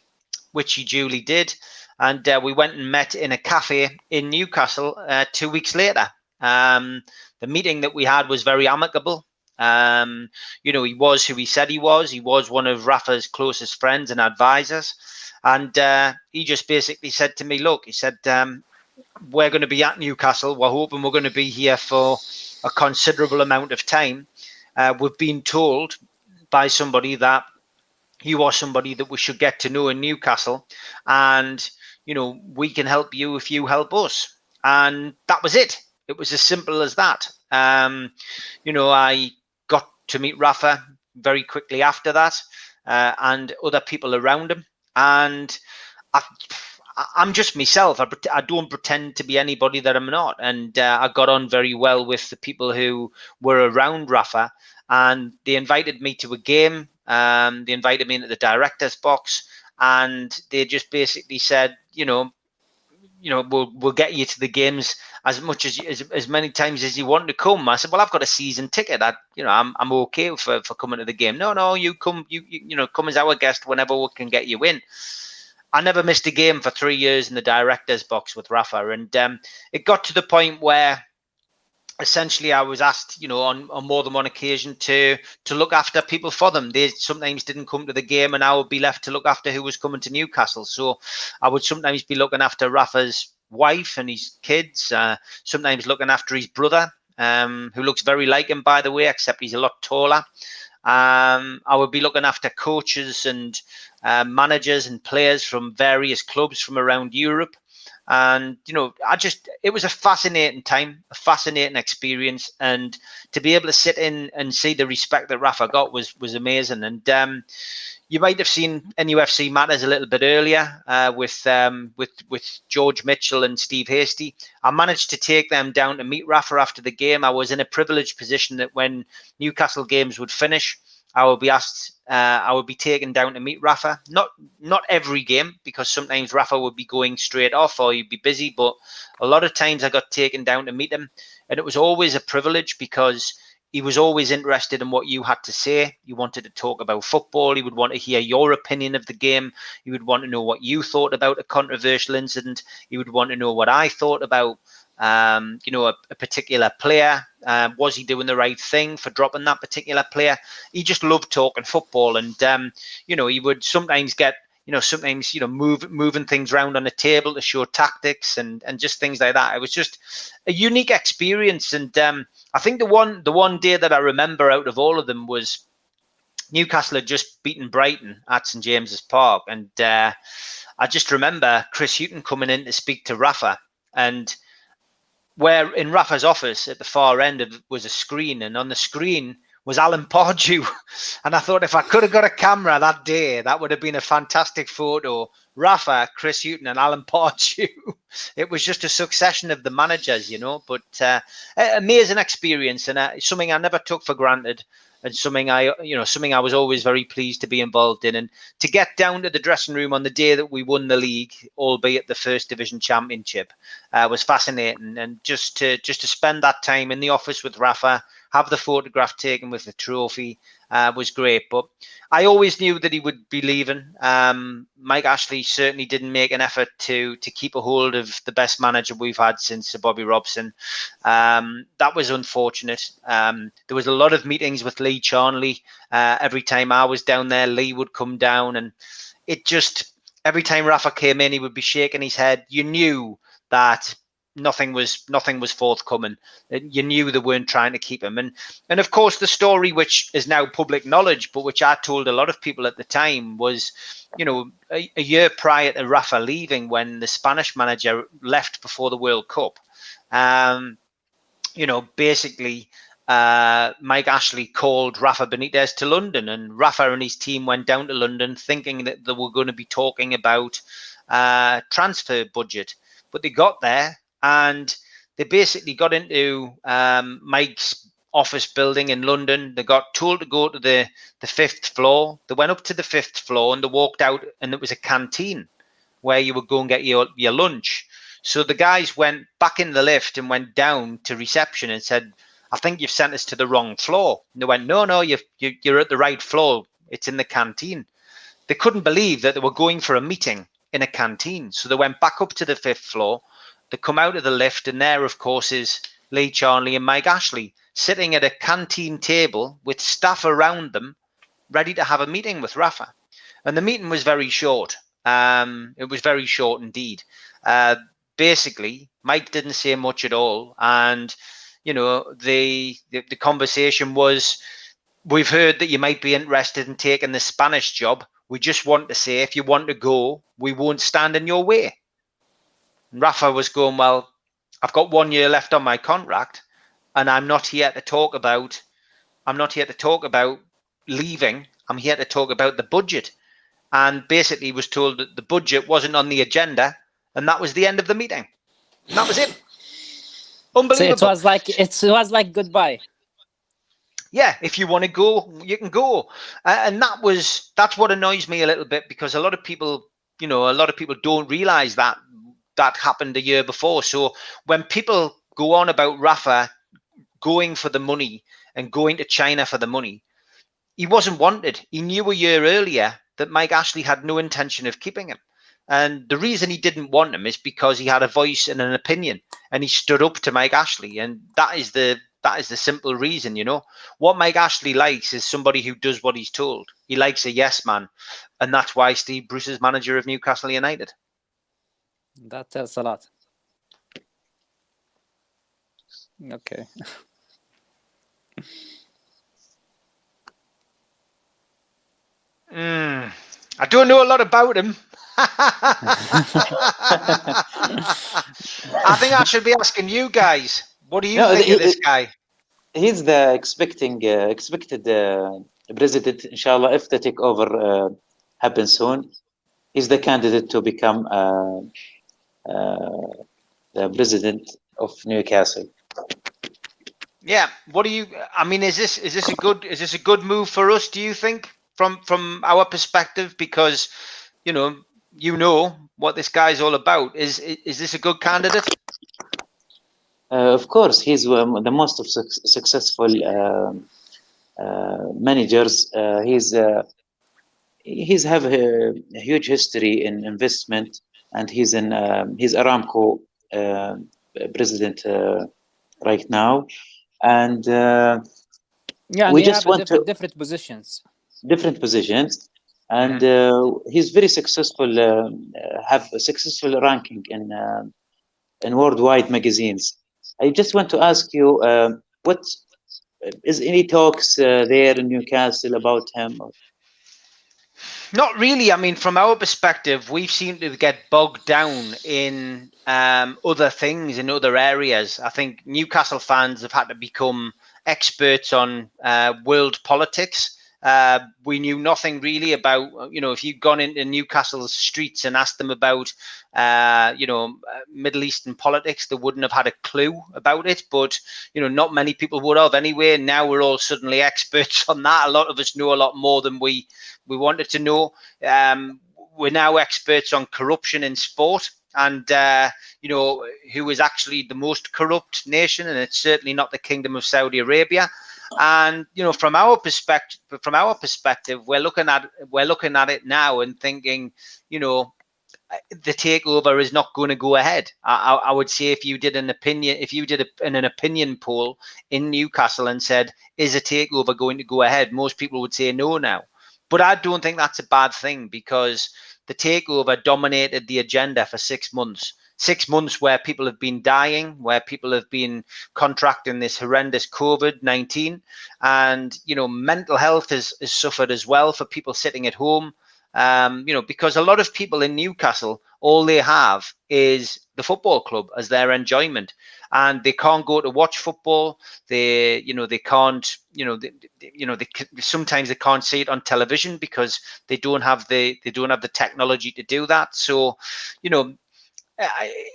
which he duly did. And we went and met in a cafe in Newcastle 2 weeks later. The meeting that we had was very amicable. You know, he was who he said he was. He was one of Rafa's closest friends and advisors. And he just basically said to me, look, he said, we're going to be at Newcastle. We're hoping we're going to be here for a considerable amount of time. We've been told by somebody that you are somebody that we should get to know in Newcastle. And, you know, we can help you if you help us. And that was it. It was as simple as that. You know, I got to meet Rafa very quickly after that, and other people around him. And I'm just myself. I don't pretend to be anybody that I'm not. And I got on very well with the people who were around Rafa. And they invited me to a game. They invited me into the director's box. And they just basically said, you know, we'll get you to the games as many times as you want to come. I said, well, I've got a season ticket. I'm okay for coming to the game. No, you come, you know, come as our guest whenever we can get you in. I never missed a game for 3 years in the director's box with Rafa, and it got to the point where essentially I was asked, you know, on more than one occasion to look after people for them. They sometimes didn't come to the game, and I would be left to look after who was coming to Newcastle. So I would sometimes be looking after Rafa's wife and his kids, sometimes looking after his brother, who looks very like him, by the way, except he's a lot taller. I would be looking after coaches and managers and players from various clubs from around Europe. And, you know, it was a fascinating time, a fascinating experience. And to be able to sit in and see the respect that Rafa got was amazing. And you might have seen NUFC Matters a little bit earlier with George Mitchell and Steve Hasty. I managed to take them down to meet Rafa after the game. I was in a privileged position that when Newcastle games would finish, I would be asked, I would be taken down to meet Rafa. Not every game, because sometimes Rafa would be going straight off or he'd be busy, but a lot of times I got taken down to meet him. And it was always a privilege because he was always interested in what you had to say. He wanted to talk about football. He would want to hear your opinion of the game. He would want to know what you thought about a controversial incident. He would want to know what I thought about you know, a particular player. Was he doing the right thing for dropping that particular player? He just loved talking football, and you know, he would sometimes get, you know, moving things around on the table to show tactics and just things like that. It was just a unique experience, and I think the one day that I remember out of all of them was Newcastle had just beaten Brighton at St James's Park, and I just remember Chris Hughton coming in to speak to Rafa, and where in Rafa's office at the far end was a screen, and on the screen was Alan Pardew. And I thought if I could have got a camera that day, that would have been a fantastic photo. Rafa, Chris Hughton and Alan Pardew. It was just a succession of the managers, you know, but amazing experience, and something I never took for granted, and something I was always very pleased to be involved in. And to get down to the dressing room on the day that we won the league, albeit the First Division Championship, was fascinating. And just to spend that time in the office with Rafa, have the photograph taken with the trophy, was great. But I always knew that he would be leaving. Mike Ashley certainly didn't make an effort to keep a hold of the best manager we've had since Sir Bobby Robson. That was unfortunate. There was a lot of meetings with Lee Charnley. Every time I was down there, Lee would come down, and it just, every time Rafa came in, he would be shaking his head. You knew that nothing was forthcoming. You knew they weren't trying to keep him. And of course, the story, which is now public knowledge, but which I told a lot of people at the time, was, you know, a year prior to Rafa leaving, when the Spanish manager left before the World Cup, you know, basically Mike Ashley called Rafa Benitez to London, and Rafa and his team went down to London thinking that they were going to be talking about transfer budget. But they got there, and they basically got into Mike's office building in London. They got told to go to the 5th floor. They went up to the 5th floor and they walked out, and it was a canteen where you would go and get your lunch. So the guys went back in the lift and went down to reception and said, I think you've sent us to the wrong floor. And they went, no, you're at the right floor. It's in the canteen. They couldn't believe that they were going for a meeting in a canteen. So they went back up to the 5th floor. They come out of the lift, and there, of course, is Lee Charnley and Mike Ashley sitting at a canteen table with staff around them, ready to have a meeting with Rafa. And the meeting was very short. It was very short indeed. Basically, Mike didn't say much at all, and the conversation was, we've heard that you might be interested in taking the Spanish job. We just want to say, if you want to go, we won't stand in your way. And Rafa was going, well, I've got 1 year left on my contract, and I'm not here to talk about leaving. I'm here to talk about the budget. And basically was told that the budget wasn't on the agenda, and that was the end of the meeting. And that was it. Unbelievable. So it was like goodbye. Yeah, if you want to go, you can go. And that's what annoys me a little bit, because a lot of people don't realize that happened a year before. So when people go on about Rafa going for the money and going to China for the money, he wasn't wanted. He knew a year earlier that Mike Ashley had no intention of keeping him. And the reason he didn't want him is because he had a voice and an opinion, and he stood up to Mike Ashley. And that is the simple reason. What Mike Ashley likes is somebody who does what he's told. He likes a yes man. And that's why Steve Bruce is manager of Newcastle United. That tells a lot. Okay. I don't know a lot about him. I think I should be asking you guys. What do you think of this guy? He's the expected president, inshallah, if the takeover happens soon. He's the candidate to become the president of Newcastle. Yeah. What do you? I mean, is this a good move for us? Do you think, from our perspective, because you know what this guy's all about? Is this a good candidate? Of course, he's the most successful managers. He's have a huge history in investment, and he's Aramco president right now, and we just want different positions. And he's very successful. Have a successful ranking in worldwide magazines. I just want to ask you, what is any talks there in Newcastle about him? Not really. I mean, from our perspective, we've seemed to get bogged down in other things, in other areas. I think Newcastle fans have had to become experts on world politics. We knew nothing really about, if you'd gone into Newcastle's streets and asked them about, Middle Eastern politics, they wouldn't have had a clue about it. But, not many people would have anyway. Now we're all suddenly experts on that. A lot of us know a lot more than we wanted to know. We're now experts on corruption in sport. And, who is actually the most corrupt nation. And it's certainly not the Kingdom of Saudi Arabia. And from our perspective, we're looking at it now and thinking, the takeover is not going to go ahead. I would say if you did an opinion poll in Newcastle and said, is a takeover going to go ahead, most people would say no now. But I don't think that's a bad thing, because the takeover dominated the agenda for 6 months. 6 months where people have been dying, where people have been contracting this horrendous COVID-19, and mental health has suffered as well for people sitting at home. Because a lot of people in Newcastle, all they have is the football club as their enjoyment, and they can't go to watch football. They can't, sometimes they can't see it on television because they don't have the technology to do that. So,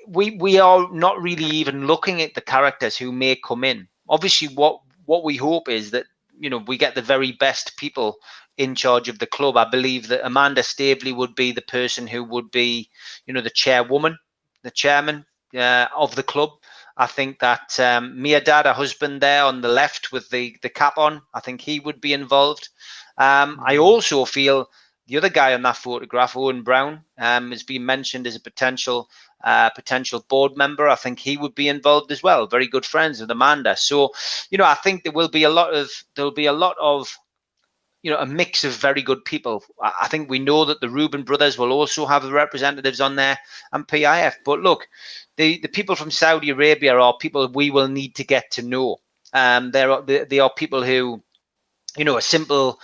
we are not really even looking at the characters who may come in. Obviously, what what we hope is that, you know, we get the very best people in charge of the club. I believe that Amanda Staveley would be the person who would be, you know, the chairwoman, the chairman of the club. I think that Mirdad, her husband there on the left with the cap on, I think he would be involved. I also feel the other guy on that photograph, Owen Brown, has been mentioned as a potential board member. I think he would be involved as well. Very good friends with Amanda. So, you know, I think there'll be a lot of, you know, a mix of very good people. I think we know that the Reuben brothers will also have representatives on there, and PIF. But look, the people from Saudi Arabia are people we will need to get to know. They are people who, you know, a simple,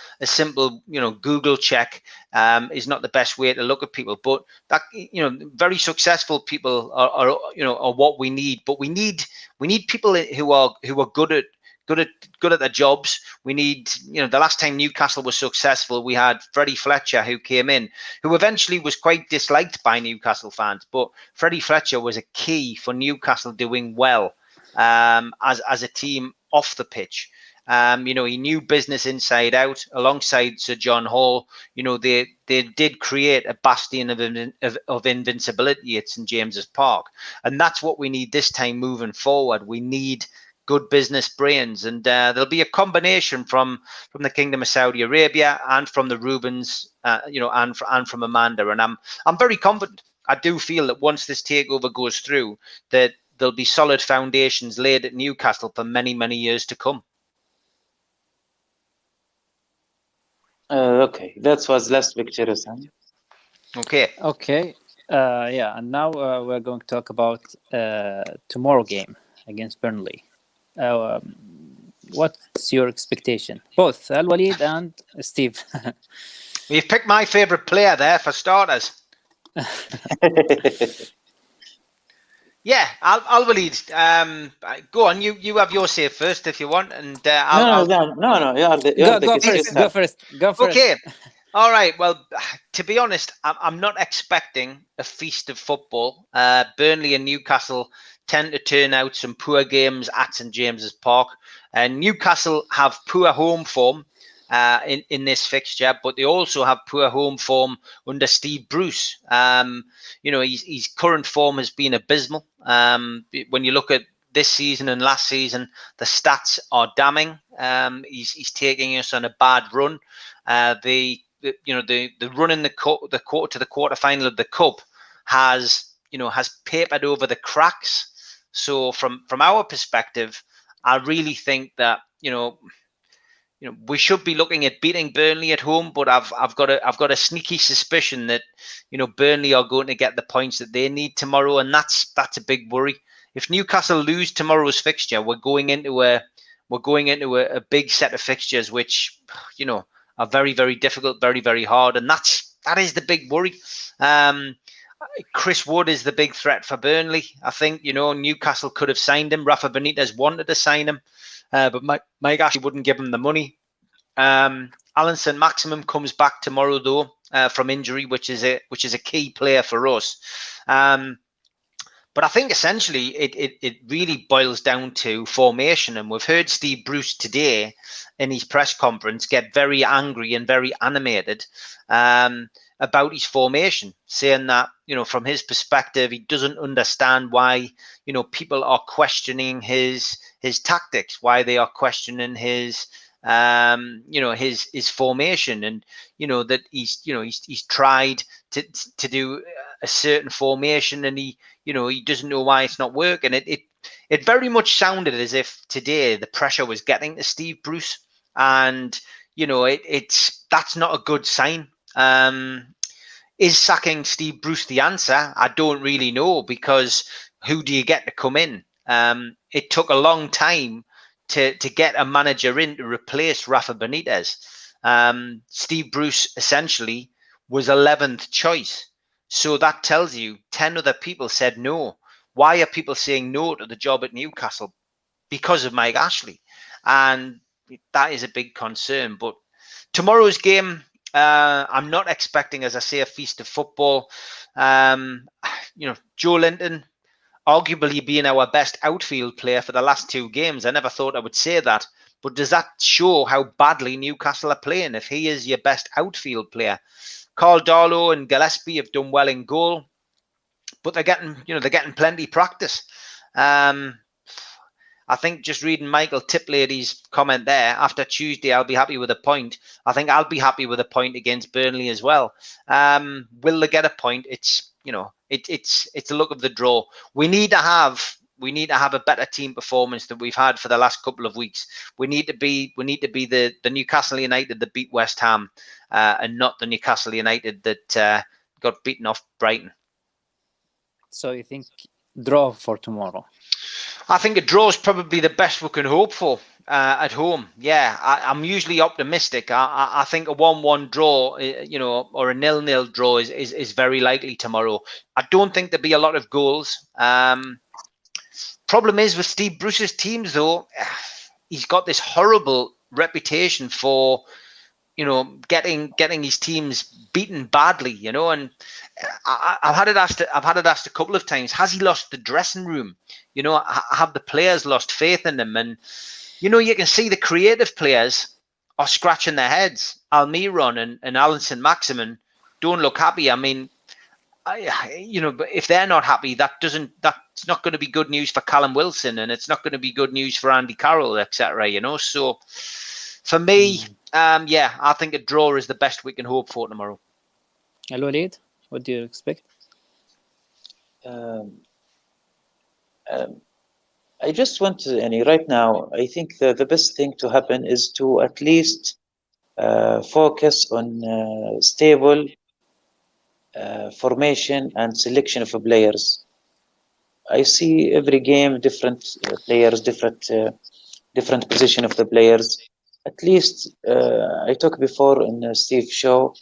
you know, Google check is not the best way to look at people. But that, you know, very successful people are you know, are what we need. But we need people who are good at their jobs. We need, you know, the last time Newcastle was successful, we had Freddie Fletcher, who came in, who eventually was quite disliked by Newcastle fans. But Freddie Fletcher was a key for Newcastle doing well as a team off the pitch. You know, he knew business inside out. Alongside Sir John Hall, you know, they did create a bastion of invincibility at St James's Park, and that's what we need this time moving forward. We need good business brains, and there'll be a combination from the Kingdom of Saudi Arabia and from the Reubens, you know, and from Amanda. And I'm very confident. I do feel that once this takeover goes through, that there'll be solid foundations laid at Newcastle for many, many years to come. Okay, that was last picture, Hassan. Okay. Yeah, and now we're going to talk about tomorrow game against Burnley. What's your expectation? Both Alwaleed and Steve. You've picked my favourite player there for starters. Yeah, Alwaleed. Go on. You have your say first if you want, and no. Go first. Okay. All right. Well, to be honest, I'm not expecting a feast of football. Burnley and Newcastle tend to turn out some poor games at St James's Park, and Newcastle have poor home form in this fixture, but they also have poor home form under Steve Bruce. You know, his current form has been abysmal. When you look at this season and last season, the stats are damning. He's taking us on a bad run. The run in the quarterfinal of the cup has papered over the cracks. So from our perspective, I really think that we should be looking at beating Burnley at home, but I've got a sneaky suspicion that Burnley are going to get the points that they need tomorrow, and that's a big worry. If Newcastle lose tomorrow's fixture, we're going into a big set of fixtures, which are very, very difficult, very, very hard, and that is the big worry. Chris Wood is the big threat for Burnley. I think Newcastle could have signed him. Rafa Benitez wanted to sign him, but Mike Ashley wouldn't give him the money. Alan Saint-Maximin comes back tomorrow though from injury, which is a key player for us. But I think essentially it really boils down to formation, and we've heard Steve Bruce today in his press conference get very angry and very animated about his formation, saying that from his perspective he doesn't understand why people are questioning his tactics, why they are questioning his his formation, and that he's tried to do a certain formation, and he doesn't know why it's not working. It very much sounded as if today the pressure was getting to Steve Bruce, and that's not a good sign. Is sacking Steve Bruce the answer? I don't really know, because who do you get to come in? It took a long time to get a manager in to replace Rafa Benitez. Steve Bruce essentially was 11th choice. So that tells you 10 other people said no. Why are people saying no to the job at Newcastle? Because of Mike Ashley. And that is a big concern. But tomorrow's game, I'm not expecting, as I say, a feast of football. Joe Linton, arguably being our best outfield player for the last two games. I never thought I would say that, but does that show how badly Newcastle are playing if he is your best outfield player? Carl Darlow and Gillespie have done well in goal, but they're getting plenty practice. I think just reading Michael Tiplady's comment there, after Tuesday, I'll be happy with a point. I think I'll be happy with a point against Burnley as well. Will they get a point? It's the look of the draw. We need to have a better team performance than we've had for the last couple of weeks. We need to be the Newcastle United that beat West Ham, and not the Newcastle United that got beaten off Brighton. So you think draw for tomorrow? I think a draw is probably the best we can hope for at home. Yeah, I'm usually optimistic. I think a 1-1 draw, or a 0-0 draw is very likely tomorrow. I don't think there'll be a lot of goals. Problem is with Steve Bruce's teams, though, he's got this horrible reputation for, getting his teams beaten badly, and I've had it asked a couple of times. Has he lost the dressing room? Have the players lost faith in him? And you can see the creative players are scratching their heads. Almiron and Alan Maximin don't look happy. I mean, but if they're not happy, that's not going to be good news for Callum Wilson, and it's not going to be good news for Andy Carroll, etc. So for me, I think a draw is the best we can hope for tomorrow. Alwaleed, what do you expect? I just want to, right now, I think the best thing to happen is to at least focus on stable formation and selection of players. I see every game different players, different position of the players. At least I talked before in Steve's show,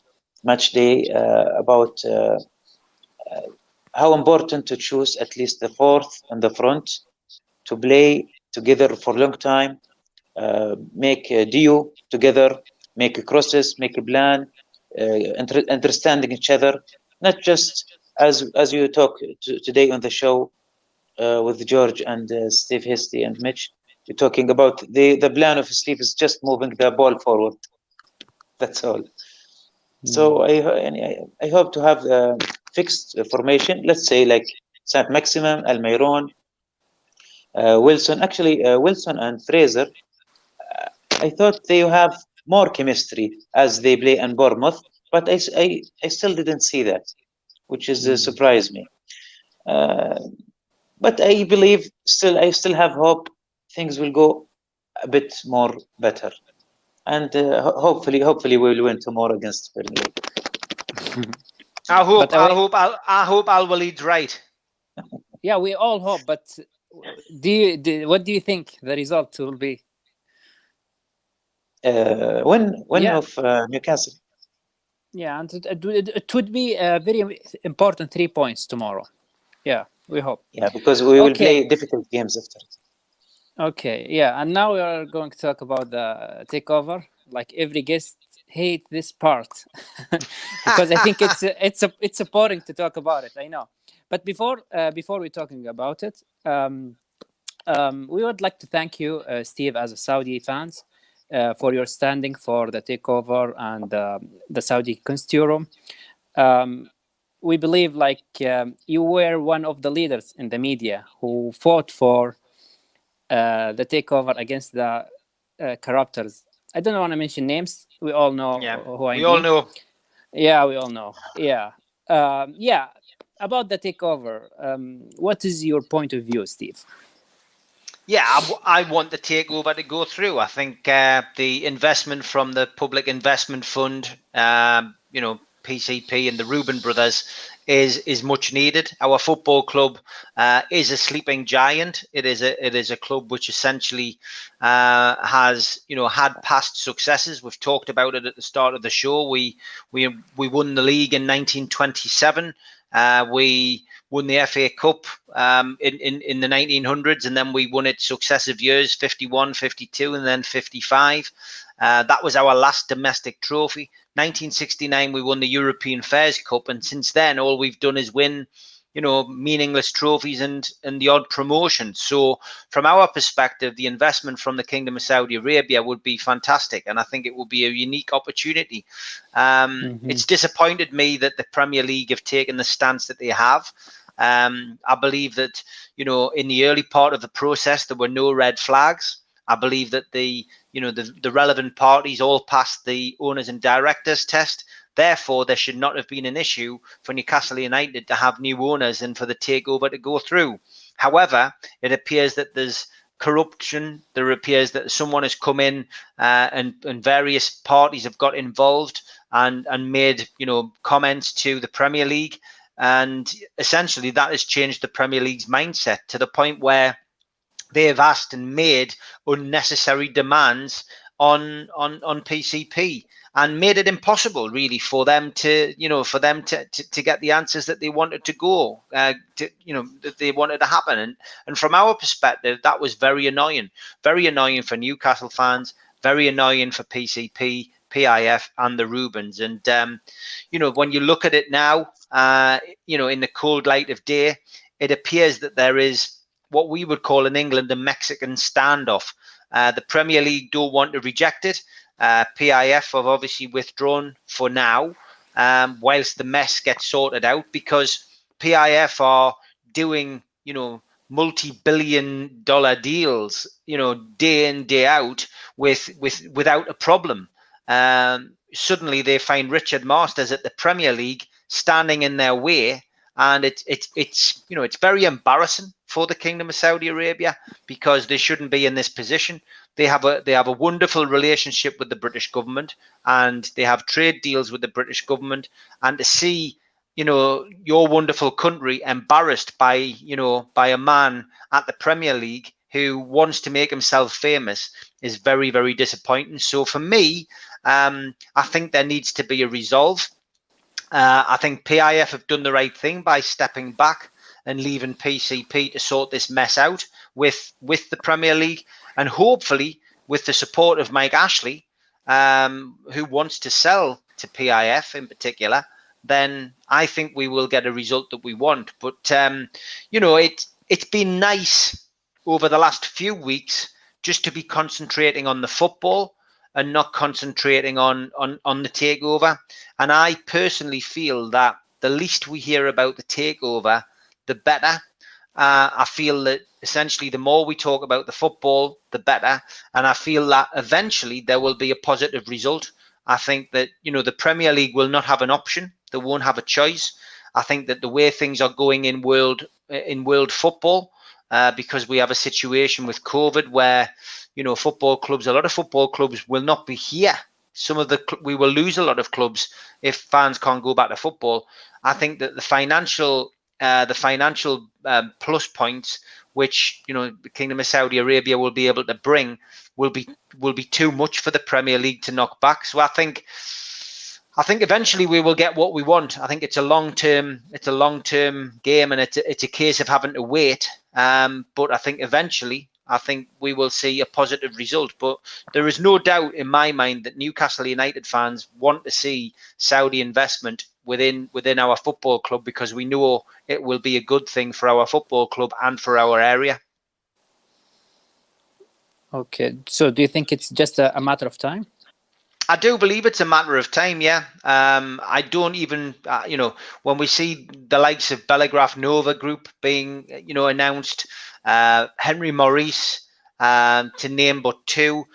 Match Day, about how important to choose at least the fourth on the front to play together for a long time, make a duo together, make crosses, make a plan, understanding each other, not just as you talk today on the show with George and Steve Hasty and Mitch. You're talking about the plan of Steve is just moving the ball forward. That's all. So I hope to have a fixed formation. Let's say like Saint Maximum, Almiron, Wilson. Actually, Wilson and Fraser. I thought they have more chemistry as they play in Bournemouth, but I still didn't see that, which is surprised me. But I believe I still have hope things will go a bit more better, and hopefully we will win tomorrow against Burnley. I hope Alwaleed's right. Yeah, we all hope. But what do you think the result will be? Win of Newcastle. Yeah, and it would be a very important 3 points tomorrow. Yeah, we hope. Yeah, because we will play difficult games after it. Okay, yeah, and now we are going to talk about the takeover. Like every guest hate this part because I think it's boring to talk about it. I know, but before we're talking about it, we would like to thank you, Steve, as a Saudi fans, for your standing for the takeover and the Saudi constitutum. We believe you were one of the leaders in the media who fought for the takeover against the corruptors. I don't want to mention names. We all know who I mean. We all know. Yeah, we all know. Yeah. About the takeover, what is your point of view, Steve? Yeah, I want the takeover to go through. I think the investment from the Public Investment Fund, PCP and the Reuben brothers is much needed. Our football club is a sleeping giant. It is a club which essentially has had past successes. We've talked about it at the start of the show. We won the league in 1927. We won the FA Cup in the 1900s, and then we won it successive years, 51, 52, and then 55. That was our last domestic trophy. 1969, we won the European Fairs Cup, and since then, all we've done is win meaningless trophies and the odd promotion. So from our perspective, the investment from the Kingdom of Saudi Arabia would be fantastic, and I think it would be a unique opportunity. It's disappointed me that the Premier League have taken the stance that they have. I believe that, in the early part of the process, there were no red flags. I believe that the relevant parties all passed the owners and directors test. Therefore, there should not have been an issue for Newcastle United to have new owners and for the takeover to go through. However, it appears that there's corruption. There appears that someone has come in and various parties have got involved and made comments to the Premier League. And essentially, that has changed the Premier League's mindset to the point where they have asked and made unnecessary demands on PCP and made it impossible really for them to get the answers that they wanted to go that they wanted to happen. And from our perspective, that was very annoying for Newcastle fans, very annoying for PCP, PIF and the Rubens. And when you look at it now, in the cold light of day, it appears that there is what we would call in England a Mexican standoff. The Premier League don't want to reject it. PIF have obviously withdrawn for now, whilst the mess gets sorted out, because PIF are doing, multi-billion-dollar deals, day in, day out without a problem. Suddenly they find Richard Masters at the Premier League standing in their way, and it's very embarrassing for the Kingdom of Saudi Arabia, because they shouldn't be in this position. They have a wonderful relationship with the British government, and they have trade deals with the British government. And to see, your wonderful country embarrassed by a man at the Premier League who wants to make himself famous is very, very disappointing. So for me, I think there needs to be a resolve. I think PIF have done the right thing by stepping back and leaving PCP to sort this mess out with the Premier League, and hopefully with the support of Mike Ashley, who wants to sell to PIF in particular, then I think we will get a result that we want. But it's been nice over the last few weeks just to be concentrating on the football and not concentrating on the takeover. And I personally feel that the least we hear about the takeover, the better. I feel that essentially the more we talk about the football, the better. And I feel that eventually there will be a positive result. I think that, the Premier League will not have an option. They won't have a choice. I think that the way things are going in world football, because we have a situation with COVID where, a lot of football clubs will not be here. We will lose a lot of clubs if fans can't go back to football. I think that the financial plus points which the Kingdom of Saudi Arabia will be able to bring will be too much for the Premier League to knock back. So I think eventually we will get what we want. I think it's a long term game, and it's a case of having to wait. But I think eventually, we will see a positive result. But there is no doubt in my mind that Newcastle United fans want to see Saudi investment within our football club, because we know it will be a good thing for our football club and for our area. Okay, so do you think it's just a matter of time? I do believe it's a matter of time, yeah. I don't even, when we see the likes of Bellegraph Nova Group being, announced, Henry Maurice, to name but two,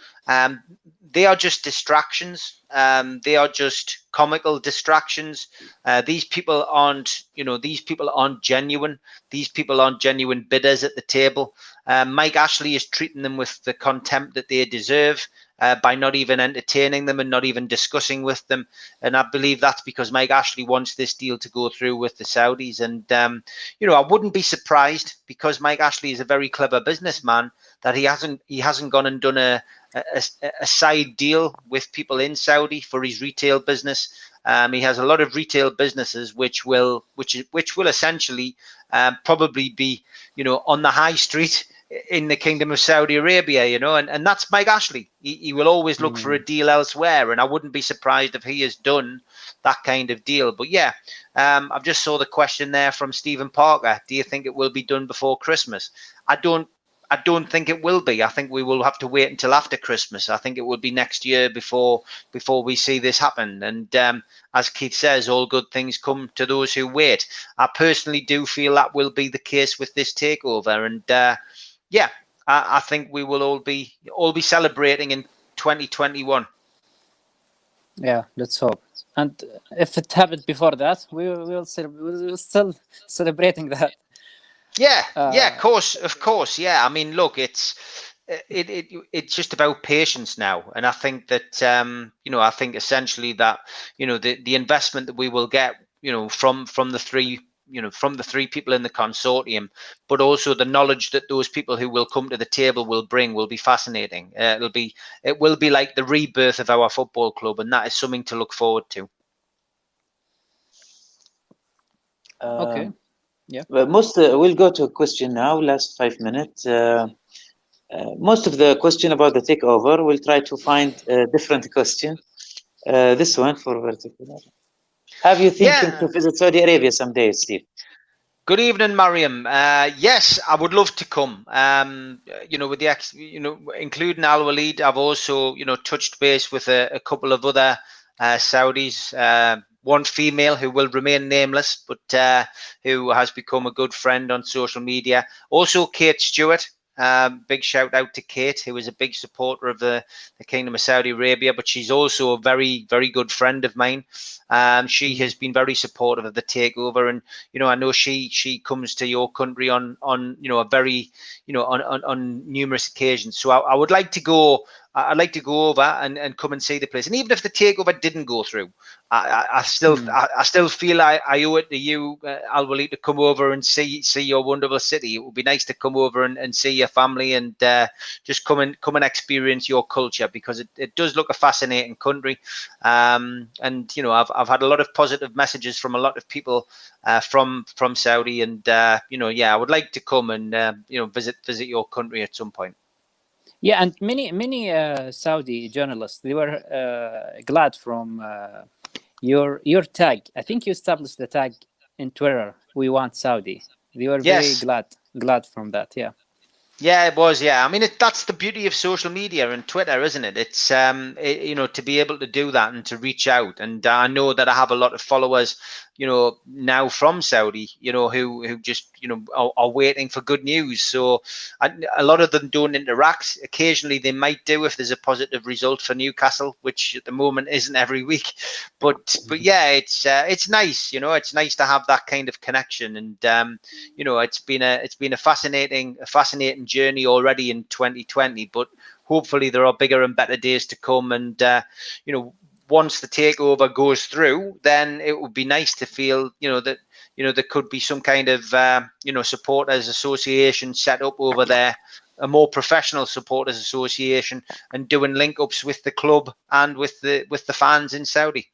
they are just distractions. They are just comical distractions. These people aren't genuine. These people aren't genuine bidders at the table. Mike Ashley is treating them with the contempt that they deserve, by not even entertaining them and not even discussing with them. And I believe that's because Mike Ashley wants this deal to go through with the Saudis. And, I wouldn't be surprised, because Mike Ashley is a very clever businessman, that he hasn't gone and done a side deal with people in Saudi for his retail business. He has a lot of retail businesses which will essentially probably be, on the high street, in the Kingdom of Saudi Arabia, you know, and that's Mike Ashley. He will always look for a deal elsewhere, and I wouldn't be surprised if he has done that kind of deal. But yeah, I've just saw the question there from Stephen Parker. Do you think it will be done before Christmas? I don't think it will be. I think we will have to wait until after Christmas. I think it will be next year before we see this happen. And as Keith says, all good things come to those who wait. I personally do feel that will be the case with this takeover. And yeah, I think we will all be celebrating in 2021. Yeah, let's hope. And if it happened before that, we'll still celebrating that. Yeah, of course. Yeah, I mean, look, it's just about patience now, and I think that I think essentially that the investment that we will get, from the three people in the consortium, but also the knowledge that those people who will come to the table will bring will be fascinating. It will be like the rebirth of our football club, and that is something to look forward to. Okay. Yeah. Well, we'll go to a question now, last 5 minutes. Most of the question about the takeover, we'll try to find a different question. This one for particular. Have you thinking to visit Saudi Arabia someday, Steve? Good evening, Mariam. Yes, I would love to come. With the including Alwaleed, I've also touched base with a couple of other Saudis. One female who will remain nameless, but who has become a good friend on social media. Also, Kate Stewart. Big shout out to Kate, who is a big supporter of the Kingdom of Saudi Arabia, but she's also a very, very good friend of mine. She has been very supportive of the takeover, and I know she comes to your country on a very on numerous occasions. So I would like to go. I'd like to go over and come and see the place. And even if the takeover didn't go through, I still feel I owe it to you, Alwaleed, to come over and see your wonderful city. It would be nice to come over and see your family and just come and experience your culture, because it does look a fascinating country. And I've had a lot of positive messages from a lot of people from Saudi, and I would like to come and visit your country at some point. Yeah, and many Saudi journalists, they were glad from your tag. I think you established the tag in Twitter. We want Saudi. They were very glad from that. Yeah. Yeah, it was. Yeah, I mean, that's the beauty of social media and Twitter, isn't it? It's to be able to do that and to reach out. And I know that I have a lot of followers, now from Saudi, who just are waiting for good news. So a lot of them don't interact. Occasionally they might do if there's a positive result for Newcastle, which at the moment isn't every week. But yeah, it's nice. It's nice to have that kind of connection. And it's been a fascinating journey already in 2020, but hopefully there are bigger and better days to come. And once the takeover goes through, then it would be nice to feel that there could be some kind of supporters association set up over there, a more professional supporters association, and doing link ups with the club and with the fans in Saudi.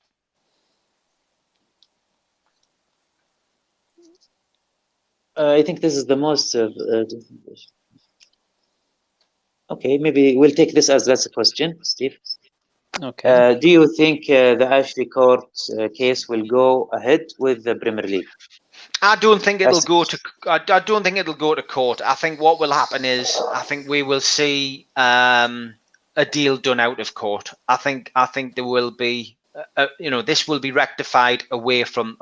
I think this is the most okay, maybe we'll take this as that's a question, Steve. Okay. Do you think the Ashley Court case will go ahead with the Premier League? I don't think it'll go to. I don't think it'll go to court. I think what will happen is I think we will see a deal done out of court. I think there will be. This will be rectified away from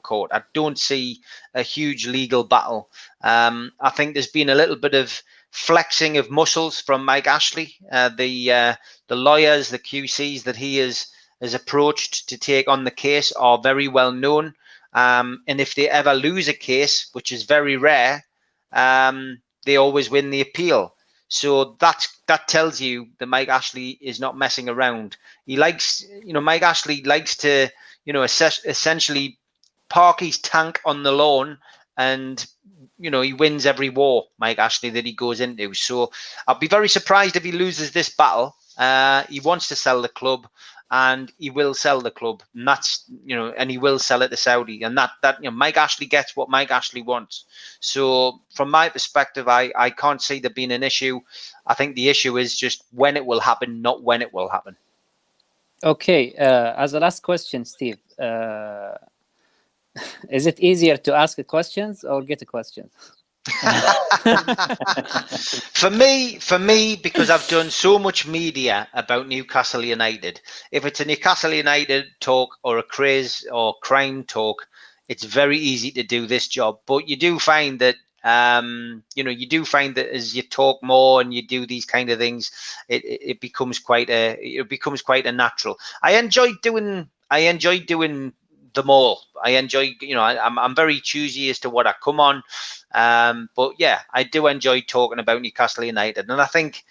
court. I don't see a huge legal battle. I think there's been a little bit of flexing of muscles from Mike Ashley, the lawyers, the QCs that he has approached to take on the case are very well known. And if they ever lose a case, which is very rare, they always win the appeal. So that tells you that Mike Ashley is not messing around. He likes, Mike Ashley likes to, essentially park his tank on the lawn, and he wins every war, Mike Ashley, that he goes into. So I'll be very surprised if he loses this battle. He wants to sell the club, and he will sell the club. And that's, and he will sell it to Saudi. And that Mike Ashley gets what Mike Ashley wants. So from my perspective, I can't see there being an issue. I think the issue is just when it will happen, not when it will happen. Okay. As a last question, Steve, is it easier to ask questions or get a question? For me, because I've done so much media about Newcastle United, if it's a Newcastle United talk or a craze or crime talk, it's very easy to do this job. But you do find that as you talk more and you do these kind of things, it becomes quite a natural. I enjoy doing them all. I enjoy, I'm very choosy as to what I come on. But yeah, I do enjoy talking about Newcastle United. And I think,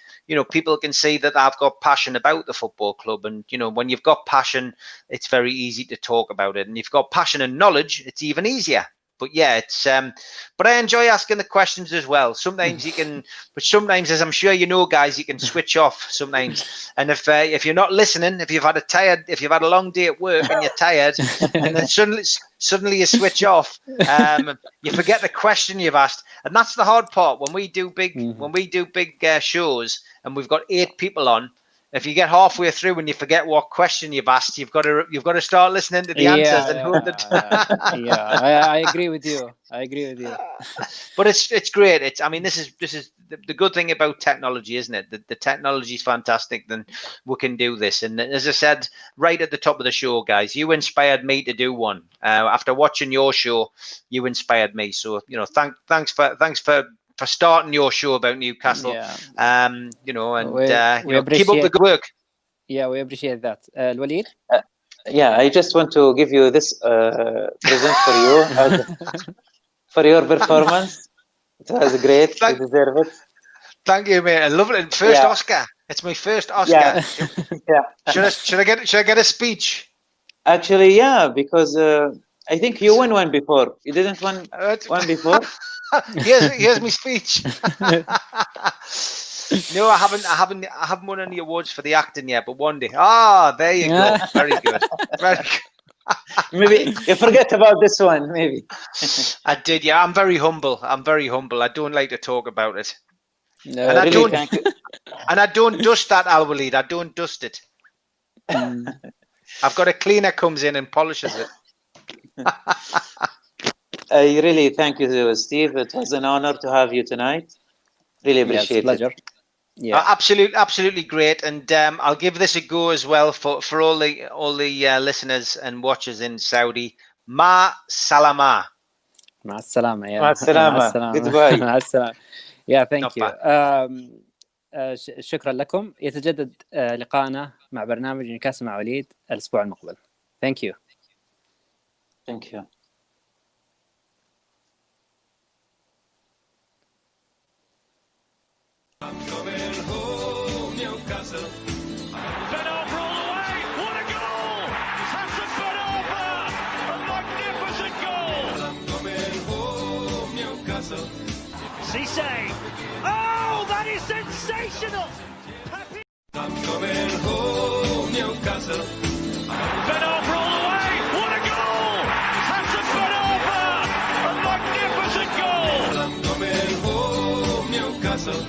people can see that I've got passion about the football club. And, when you've got passion, it's very easy to talk about it. And if you've got passion and knowledge, it's even easier. But yeah, it's but I enjoy asking the questions as well. Sometimes you can, but sometimes, as I'm sure you know, guys, you can switch off sometimes. And if you're not listening, if you've had a long day at work and you're tired, and then suddenly you switch off, you forget the question you've asked. And that's the hard part when we do big shows and we've got 8 people on. If you get halfway through and you forget what question you've asked, you've got to start listening to the answers and hope that. I agree with you. But it's great. This is the good thing about technology, isn't it? The technology is fantastic. Then we can do this. And as I said right at the top of the show, guys, you inspired me to do one. After watching your show, you inspired me. So thanks for starting your show about Newcastle. We keep up the good work. Yeah, we appreciate that. Alwaleed? I just want to give you this present for you for your performance. It was great. You deserve it. Thank you, mate. I love it. First Oscar. It's my first Oscar. Should I get a speech? Actually, because I think you won one before. You didn't win one before. Here's my speech. No, I haven't won any awards for the acting yet, but one day. There you go. Very good. Very good. Maybe you forget about this one. Maybe I did. Yeah, I'm very humble. I don't like to talk about it. No, and really, I don't dust that, Alwaleed. I don't dust it. I've got a cleaner comes in and polishes it. I really thank you, Steve. It was an honor to have you tonight. Really appreciate it. Pleasure. Yeah, absolutely great. And I'll give this a go as well for all the listeners and watchers in Saudi. Ma salama. مع السلامة. مع السلامة. Goodbye. مع السلامة. Yeah, thank you. شكرا لكم. يتجدد لقاءنا مع برنامج نيوكاسل مع وليد الأسبوع المقبل. Thank you. Thank you. I'm coming home, Newcastle. Ben Arfa all the way. What a goal! Hassan Ben Arfa! A magnificent goal! I'm coming home, Newcastle. Cisse. Oh, that is sensational! I'm coming home, Newcastle. Ben Arfa all the way. What a goal! Hassan Ben Arfa! A magnificent goal! I'm coming home, Newcastle.